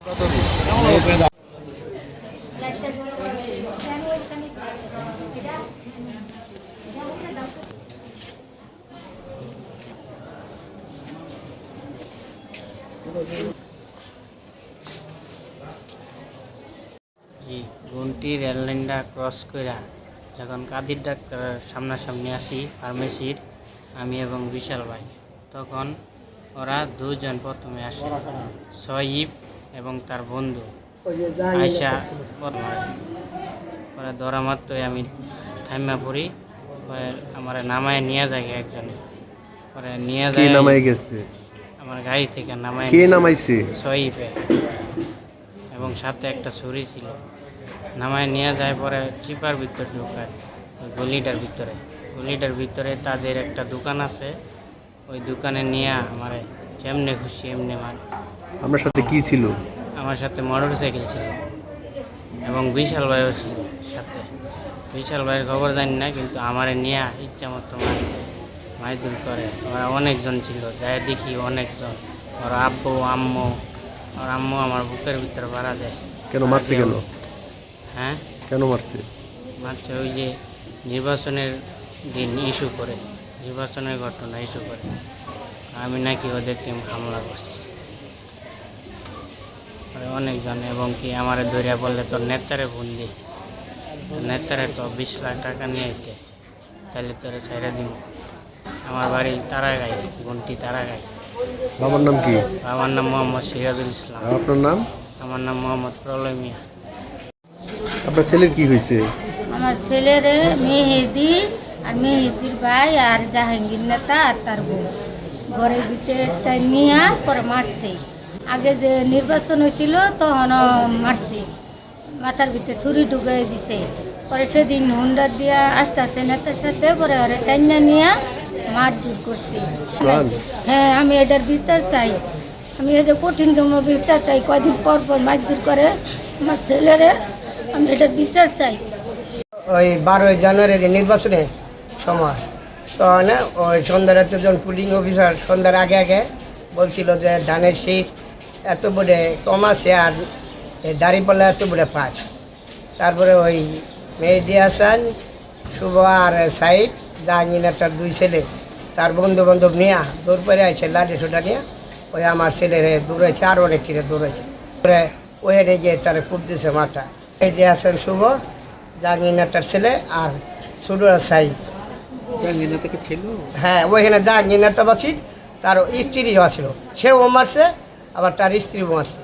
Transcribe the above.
গুনটি রেললাইনটা cross কইরা যখন Kadir doctor সামনাসামনি আসি ফার্মেসির আমি এবং বিশাল ভাই, তখন ওরা দুজন প্রথমে আসে, সয়িব এবং তার বন্ধু আয়সা। ওরা ধরা মাত্রই আমি থাইমা পড়ি, আমার নামায় নিয়ে যায় একজনে, পরে নিয়ে যায় আমার গাড়ি থেকে নামাইছে সয়িবে, এবং সাথে একটা ছুরি ছিল। নামায় নিয়ে যায়, পরে চিপার ভিতরে ঢুকায়, ওই গলিটার ভিতরে তাদের একটা দোকান আছে, ওই দোকানে নিয়ে আমার যেমনে খুশি এমনি মারে। আমার সাথে কি ছিল? আমার সাথে মোটর সাইকেল ছিল এবং বিশাল ভাইও ছিল সাথে। বিশাল ভাইয়ের খবর জানি না, কিন্তু আমারে নিয়ে ইচ্ছা মতো মারধর করে। ওরা অনেকজন ছিল, যাই দেখি অনেকজন। ওর আব্বু আম্মু, ওর আম্মু আমার বুকের ভিতরে বাড়া দেয়। কেন মারছে? হ্যাঁ, কেন মারছে? ওই যে নির্বাচনের দিন ইস্যু করে, নির্বাচনের ঘটনা ইস্যু করে আমি নাকি ওদেরকে হামলা করছি অনেকজন। এবং কি আমার ধরিয়া বললে তোর নেতারে ফোন দি, নেতারে তো 20 লাখ টাকা নিয়ে যেতে, তাহলে তোরে ছেড়ে দিব। আমার বাড়ি তারাগাঁই, গুনটি তারাগাঁই। বাবার নাম কি? আমার নাম মোহাম্মদ সিরাজুল ইসলাম। আপনার নাম? আমার নাম মোহাম্মদ প্রলয় মিয়া। আপনার ছেলের কি হয়েছে? আমার ছেলের মেহেদি আর মেহেদির ভাই আর জাহাঙ্গীর নেতা আর তার বউ ঘরের ভিতরে নিয়ে পরে মারছে। আগে যে নির্বাচন হয়েছিল তখন মারছে, মাথার ভিতরে ছুরি ঢুকিয়ে দিছে। পরে সেদিন হুন্ডা দিয়ে আসতে আসতে নেতার সাথে পরে ওরা টাইনা নিয়ে মারধর করছে। হ্যাঁ, আমি এটার বিচার চাই, আমি এটা কঠিনতম বিচার চাই। কয়দিন পর পর মারধর করে আমার ছেলেরে, আমি এটার বিচার চাই। ওই 12 জানুয়ারির নির্বাচনের সময় তখন ওই সন্ধ্যার এতজন পুলিং অফিসার সন্ধ্যার আগে আগে বলছিল যে ধানের শীত এত বড়ে কম আছে আর দাঁড়িপাল্লা এত বড়ে 5। তারপরে ওই মেহেদি হাসান, শুভ আর সাইদ, জাহাঙ্গীর নেতার 2 ছেলে তার বন্ধু বান্ধব নিয়ে দৌড় পরে আছে, লাঠি সোটা নিয়ে ওই আমার ছেলের দৌড়াইছে, আর অনেক কিনে দৌড়াইছে। পরে ওই গিয়ে তারা কুপ দিয়েছে মাথা। মেহেদি হাসান শুভ, জাহাঙ্গীর নেতার ছেলে আর শুরু সাইদ। হ্যাঁ, ওইখানে জাহাঙ্গীর নেতা বাসি, তার স্ত্রীও ছিল, সেও মারছে, আবার তার স্ত্রীও মারছে।